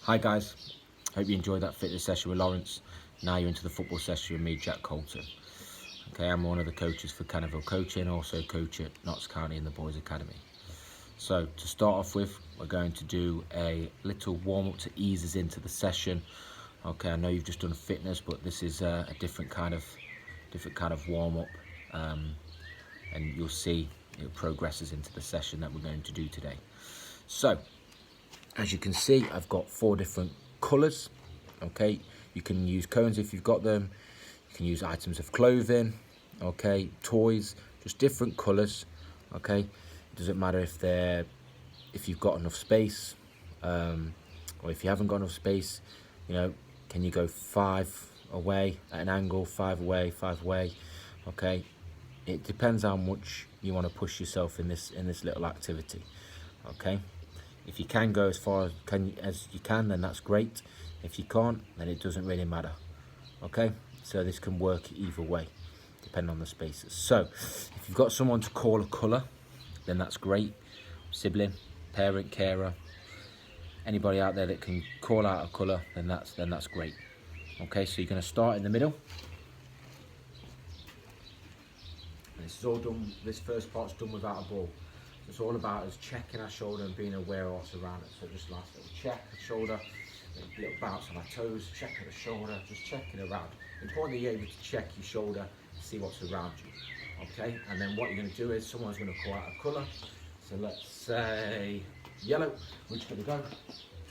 Hi guys, hope you enjoyed that fitness session with Lawrence. Now you're into the football session with me, Jack Colton. Okay, I'm one of the coaches for Canterville Coaching, also coach at Notts County in the Boys Academy. So to start off with, we're going to do a little warm-up to ease us into the session. Okay, I know you've just done fitness, but this is a different kind of warm-up, and you'll see it progresses into the session that we're going to do today. So, as you can see, I've got 4 different colours. Okay, you can use cones if you've got them. You can use items of clothing, okay, toys, just different colours. Okay, it doesn't matter if you've got enough space, or if you haven't got enough space. You know, can you go 5 away at an angle, 5 away, 5 away? Okay, it depends how much you want to push yourself in this little activity. Okay. If you can go as far as you can, then that's great. If you can't, then it doesn't really matter. Okay, so this can work either way, depending on the spaces. So, if you've got someone to call a colour, then that's great. Sibling, parent, carer, anybody out there that can call out a colour, then that's great. Okay, so you're going to start in the middle. And this is all done. This first part's done without a ball. It's all about us checking our shoulder and being aware of what's around us. So just last little check the shoulder, a little bounce on our toes, check at the shoulder, just checking around. Importantly, you're able to check your shoulder, see what's around you. Okay, and then what you're going to do is someone's going to call out a colour. So let's say yellow. We're just going to go,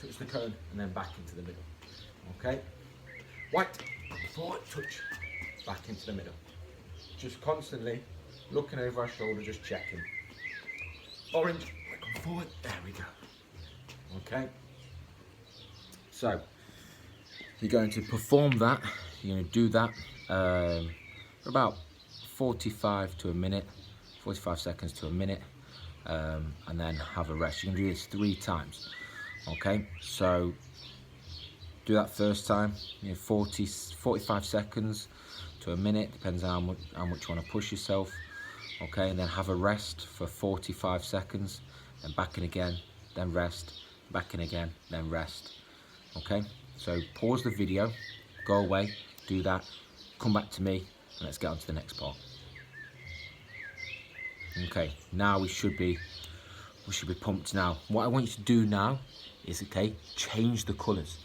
touch the cone, and then back into the middle. Okay, white, forward, touch, back into the middle. Just constantly looking over our shoulder, just checking. Orange, come forward, there we go. Okay, so you're going to perform that, you're going to do that for about 45 to a minute, 45 seconds to a minute, and then have a rest. You can do this 3 times. Okay, so do that first time, 45 seconds to a minute, depends on how much you want to push yourself. Okay, and then have a rest for 45 seconds, then back in again, then rest, back in again, then rest. Okay, so pause the video, go away, do that, come back to me, and let's get on to the next part. Okay, now we should be pumped now. What I want you to do now is, okay, change the colours.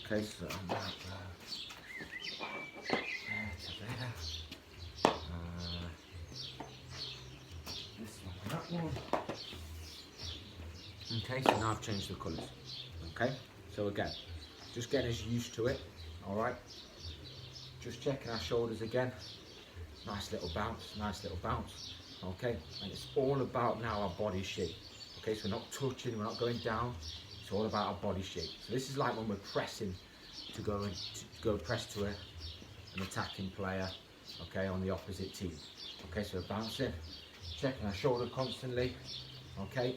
Okay, so I'm like, that one. Okay, so now I've changed the colours. Okay, so again, just getting us used to it. All right, just checking our shoulders again. Nice little bounce, nice little bounce. Okay, and it's all about now our body shape. Okay, so we're not touching, we're not going down. It's all about our body shape. So this is like when we're pressing to go press to an attacking player. Okay, on the opposite team. Okay, so we're bouncing. Checking our shoulder constantly. Okay,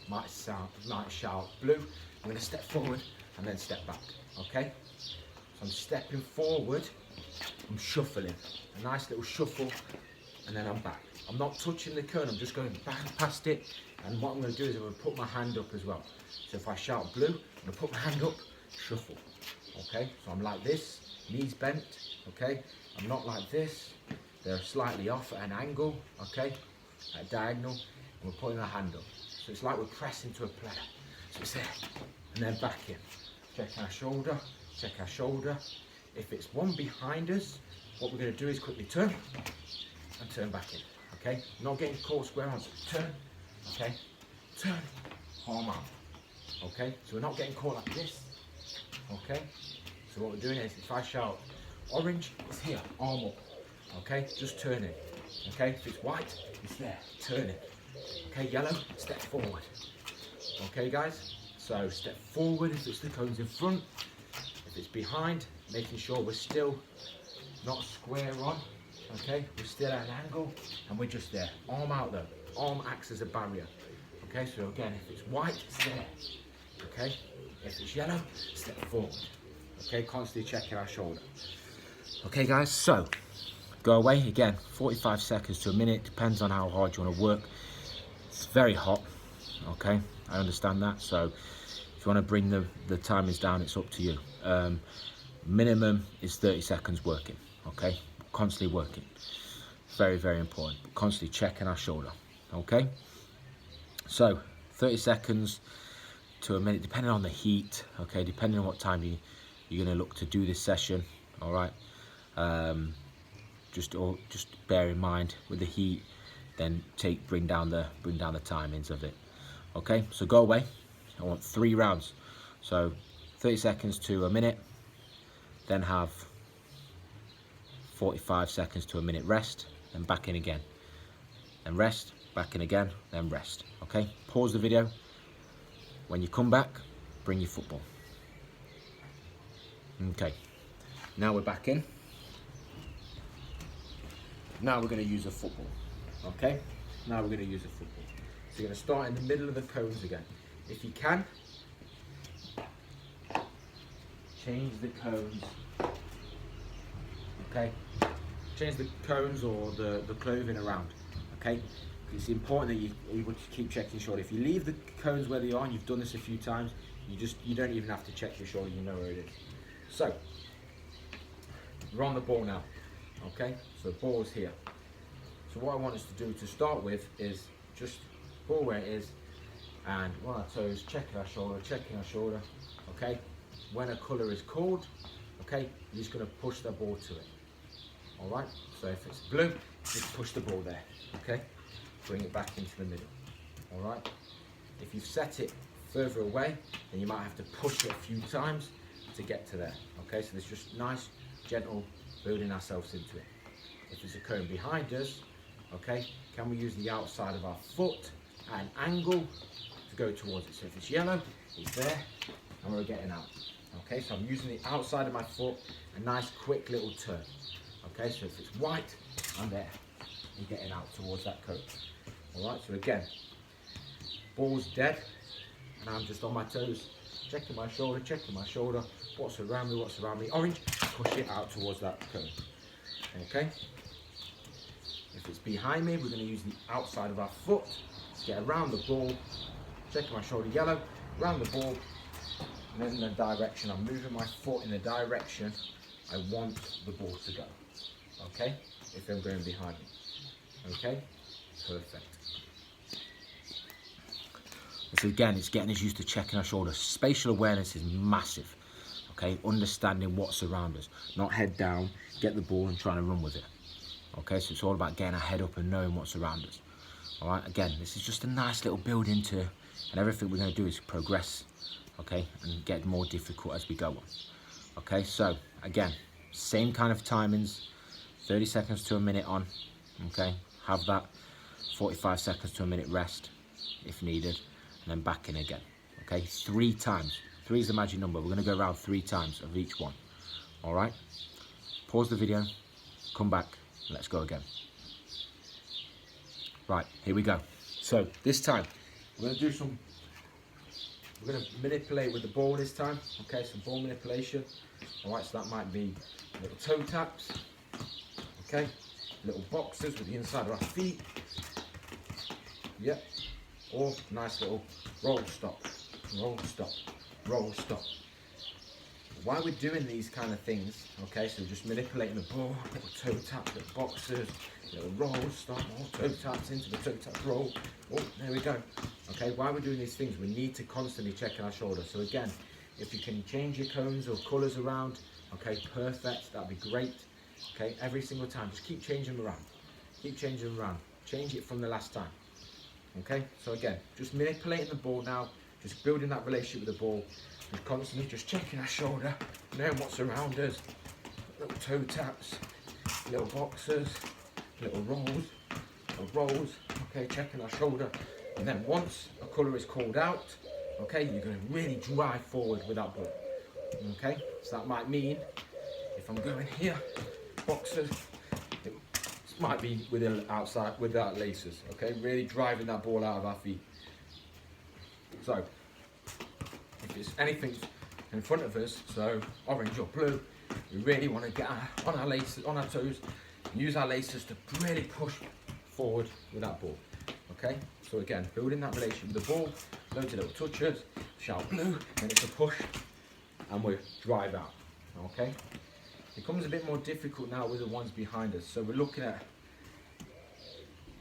might shout blue. I'm going to step forward and then step back. Okay, so I'm stepping forward, I'm shuffling, a nice little shuffle, and then I'm back. I'm not touching the cone, I'm just going back past it. And what I'm going to do is I'm going to put my hand up as well. So if I shout blue, I'm going to put my hand up, shuffle. Okay, so I'm like this, knees bent. Okay, I'm not like this, they're slightly off at an angle. Okay, at a diagonal, and we're putting our hand up. So it's like we're pressing to a player. So it's there, and then back in. Check our shoulder, check our shoulder. If it's one behind us, what we're going to do is quickly turn, and turn back in. Okay, not getting caught square on, so turn, okay, turn, arm out. Okay, so we're not getting caught like this. Okay, so what we're doing is, if I shout orange, it's here, arm up. Okay, just turn it. Okay, if it's white, it's there, turn it. Okay, yellow, step forward. Okay guys, so step forward if it's the cones in front. If it's behind, making sure we're still not square on. Okay, we're still at an angle and we're just there. Arm out though, arm acts as a barrier. Okay, so again, if it's white, it's there. Okay, if it's yellow, step forward. Okay, constantly checking our shoulder. Okay guys, so go away again, 45 seconds to a minute, depends on how hard you want to work. It's very hot, okay, I understand that. So If you want to bring the timings down, it's up to you. Minimum is 30 seconds working, okay? Constantly working. Very, very important. Constantly checking our shoulder, okay? So 30 seconds to a minute, depending on the heat, okay? Depending on what time you're going to look to do this session, all right? Just bear in mind with the heat, then bring down the timings of it, okay? So go away. I want 3 rounds, so 30 seconds to a minute, then have 45 seconds to a minute rest, then back in again, then rest, back in again, then rest, okay? Pause the video. When you come back, bring your football. Okay, now we're back in. Now we're going to use a football, okay? Now we're going to use a football. So you're going to start in the middle of the cones again. If you can, change the cones, okay? Change the cones or the clothing around, okay? It's important that you keep checking your shoulder. If you leave the cones where they are, and you've done this a few times, you don't even have to check your shoulder, you know where it is. So, we're on the ball now, okay? So the ball is here. So what I want us to do to start with is just ball where it is, and on our toes, checking our shoulder, okay? When a colour is called, okay, you're just going to push the ball to it, all right? So if it's blue, just push the ball there, okay? Bring it back into the middle, all right? If you've set it further away, then you might have to push it a few times to get to there, okay? So there's just nice, gentle building ourselves into it. If there's a cone behind us, okay, can we use the outside of our foot at an angle to go towards it? So if it's yellow, it's there, and we're getting out. Okay, so I'm using the outside of my foot, a nice quick little turn. Okay, so if it's white, I'm there. I'm getting out towards that cone. All right, so again, ball's dead, and I'm just on my toes, checking my shoulder, what's around me, orange, push it out towards that cone. Okay, if it's behind me, we're going to use the outside of our foot to get around the ball, checking my shoulder, yellow, around the ball, and then in the direction, I'm moving my foot in the direction I want the ball to go, okay, if I'm going behind me, okay, perfect. So again, it's getting us used to checking our shoulder. Spatial awareness is massive, okay, understanding what's around us, not head down, get the ball and trying to run with it, okay, so it's all about getting our head up and knowing what's around us, all right, again, this is just a nice little build into, and everything we're going to do is progress, okay, and get more difficult as we go on. Okay, so again, same kind of timings, 30 seconds to a minute on, okay, have that 45 seconds to a minute rest if needed, and then back in again, okay, 3 times. 3 is the magic number. We're going to go around 3 times of each one, all right? Pause the video, come back, let's go again. Right, here we go. So this time, we're going to manipulate with the ball this time, okay, some ball manipulation, all right, so that might be little toe taps, okay, little boxes with the inside of our feet, yep, or nice little roll stop, roll stop, roll stop. While we're doing these kind of things, okay, so just manipulating the ball, little toe tap, little boxes, little roll, stop, more toe taps into the toe tap roll. Oh, there we go. Okay, while we're doing these things, we need to constantly check our shoulder. So again, if you can change your cones or colours around, okay, perfect, that'd be great. Okay, every single time, just keep changing them around. Keep changing them around. Change it from the last time. Okay, so again, just manipulating the ball now, just building that relationship with the ball, and constantly just checking our shoulder, knowing what's around us, little toe taps, little boxes, little rolls, okay, checking our shoulder, and then once a colour is called out, okay, you're going to really drive forward with that ball, okay, so that might mean, if I'm going here, boxes, it might be with the outside, without laces, okay, really driving that ball out of our feet. So, if it's anything in front of us, so orange or blue, we really want to get on our laces, on our toes, use our laces to really push forward with that ball. Okay, so again, building that relationship with the ball, loads of little touches, shout blue, then it's a push, and we drive out, okay? It becomes a bit more difficult now with the ones behind us, so we're looking at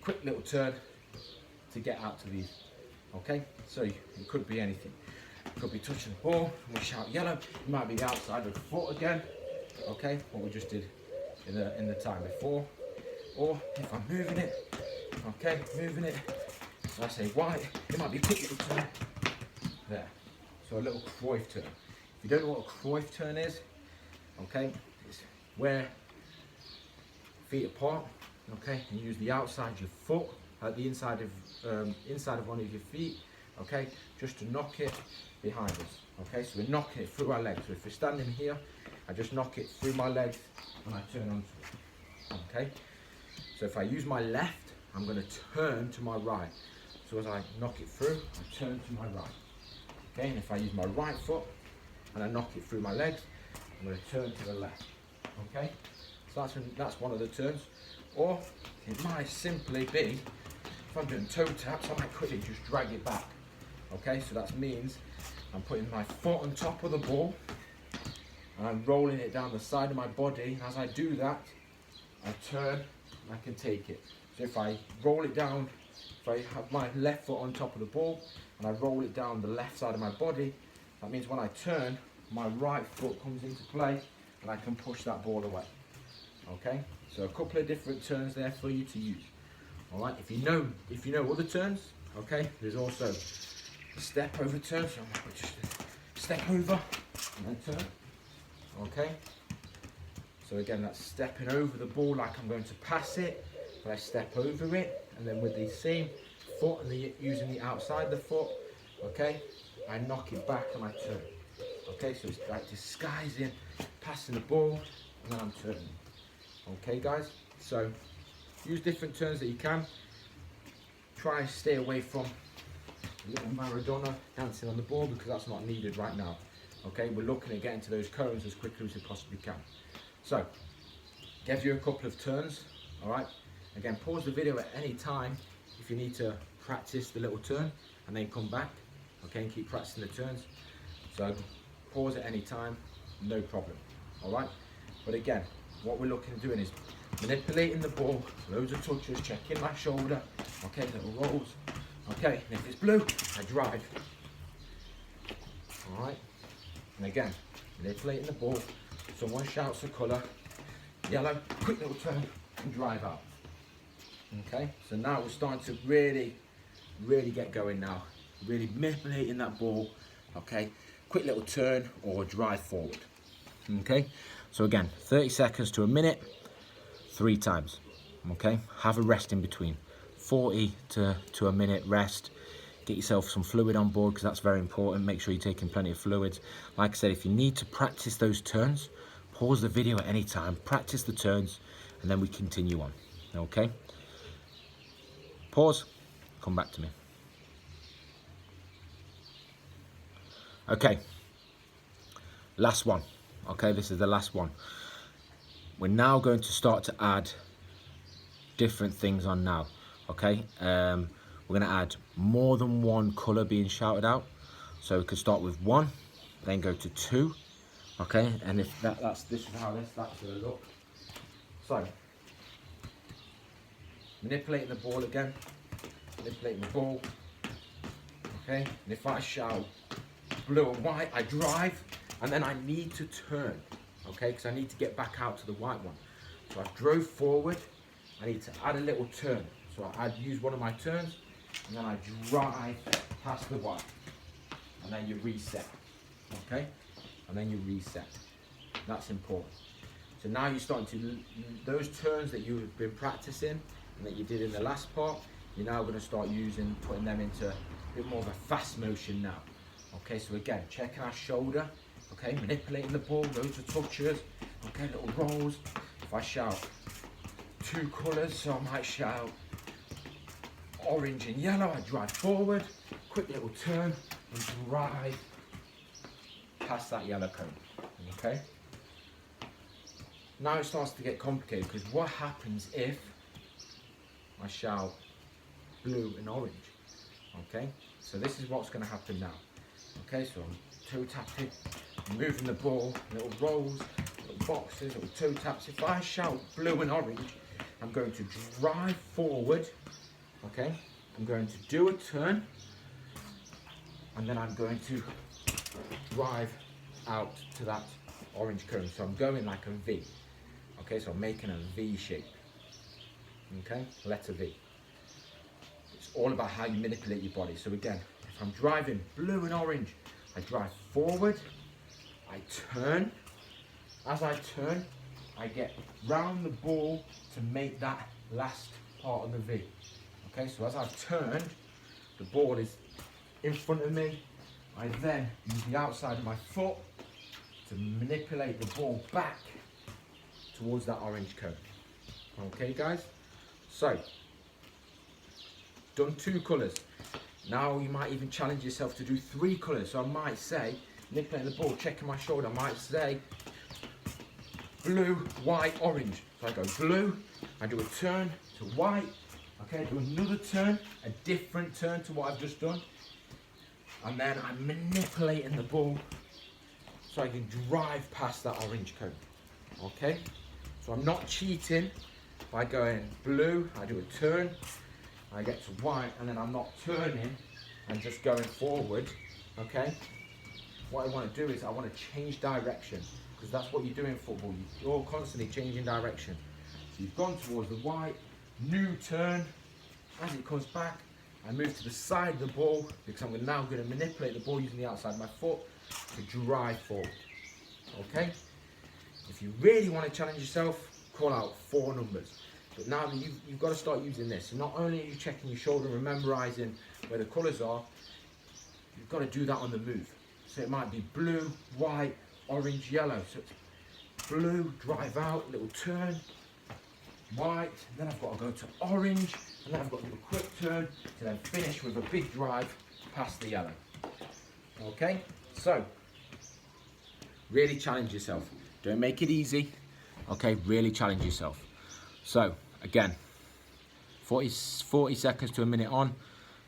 quick little turn to get out to these, okay? So it could be anything. It could be touching the ball, and we shout yellow. It might be the outside of the foot again, okay? What we just did in the time before. Or if I'm moving it, okay, moving it, so I say white, it might be a quick little turn, there. So a little Cruyff turn. If you don't know what a Cruyff turn is, okay, it's where feet apart, okay, and use the outside of your foot at the inside of one of your feet, okay, just to knock it behind us, okay. So we're knocking it through our legs. So if we're standing here, I just knock it through my legs and I turn onto it, okay. So if I use my left, I'm going to turn to my right. So as I knock it through, I turn to my right, okay. And if I use my right foot and I knock it through my legs, I'm going to turn to the left, okay. So that's one of the turns. Or it might simply be, if I'm doing toe taps, I might quickly just drag it back, okay. So that means I'm putting my foot on top of the ball and I'm rolling it down the side of my body. And as I do that, I turn and I can take it. So if I roll it down, if I have my left foot on top of the ball and I roll it down the left side of my body, that means when I turn, my right foot comes into play and I can push that ball away, okay. So a couple of different turns there for you to use. All right, if you know other turns, okay, there's also a step over turn, so I might just step over and then turn, okay. So again, that's stepping over the ball like I'm going to pass it, but I step over it, and then with the same foot and using the outside of the foot, okay, I knock it back and I turn, okay. So it's like disguising, passing the ball, and then I'm turning. Okay guys, so use different turns that you can. Try to stay away from little Maradona dancing on the ball because that's not needed right now. Okay, we're looking at getting to those cones as quickly as we possibly can. So, give you a couple of turns, alright? Again, pause the video at any time if you need to practice the little turn and then come back, okay, and keep practicing the turns. So, pause at any time, no problem, alright? But again, what we're looking at doing is manipulating the ball, loads of touches, checking my shoulder, okay, little rolls, okay, and if it's blue, I drive, alright, and again, manipulating the ball, someone shouts the colour, yellow, quick little turn, and drive out, okay, so now we're starting to really get going now, really manipulating that ball, okay, quick little turn or drive forward, okay. So again, 30 seconds to a minute, 3 times, okay? Have a rest in between, 40 to a minute rest. Get yourself some fluid on board because that's very important. Make sure you're taking plenty of fluids. Like I said, if you need to practice those turns, pause the video at any time, practice the turns, and then we continue on, okay? Pause, come back to me. Okay, last one. Okay, this is the last one. We're now going to start to add different things on now, okay? We're going to add more than one colour being shouted out. So we could start with 1, then go to 2, okay? And if this is how that's going to look. So, manipulating the ball again, manipulating the ball, okay? And if I shout blue and white, I drive. And then I need to turn, okay, because I need to get back out to the white one. So I drove forward, I need to add a little turn. So I'd use one of my turns, and then I drive past the white. And then you reset, okay? And then you reset. That's important. So now you're starting to, those turns that you've been practicing and that you did in the last part, you're now going to start putting them into a bit more of a fast motion now. Okay, so again, checking our shoulder. Okay, manipulating the ball, loads of touches, okay, little rolls. If I shout 2 colours, so I might shout orange and yellow, I drive forward, quick little turn, and drive past that yellow cone, okay? Now it starts to get complicated, because what happens if I shout blue and orange, okay? So this is what's going to happen now. Okay, so I'm toe tapping, moving the ball, little rolls, little boxes, little toe taps. If I shout blue and orange, I'm going to drive forward, okay? I'm going to do a turn, and then I'm going to drive out to that orange cone. So I'm going like a V, okay? So I'm making a V shape, okay? Letter V. It's all about how you manipulate your body. So again, if I'm driving blue and orange, I drive forward, I turn. As I turn, I get round the ball to make that last part of the V. Okay, so as I've turned, the ball is in front of me. I then use the outside of my foot to manipulate the ball back towards that orange cone. Okay, guys? So, done 2 colours. Now you might even challenge yourself to do 3 colours. So I might say, manipulating the ball, checking my shoulder, I might say blue, white, orange. So I go blue, I do a turn to white, okay, do another turn, a different turn to what I've just done. And then I'm manipulating the ball so I can drive past that orange cone, okay? So I'm not cheating by going blue, I do a turn, I get to white, and then I'm not turning and just going forward, okay? What I want to do is I want to change direction, because that's what you do in football. You're constantly changing direction. So you've gone towards the white, new turn. As it comes back, I move to the side of the ball, because I'm now going to manipulate the ball using the outside of my foot to drive forward, okay? If you really want to challenge yourself, call out 4 numbers. But now that you've got to start using this. So not only are you checking your shoulder and memorising where the colours are, you've got to do that on the move. So it might be blue, white, orange, yellow. So it's blue, drive out, little turn, white, then I've got to go to orange, and then I've got to do a quick turn to then finish with a big drive past the yellow. Okay, so really challenge yourself. Don't make it easy. Okay, really challenge yourself. So again, 40 seconds to a minute on,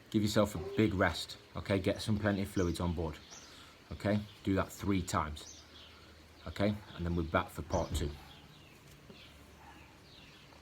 give yourself a big rest. Okay, get plenty of fluids on board. Okay, do that 3 times. Okay, and then we're back for part 2.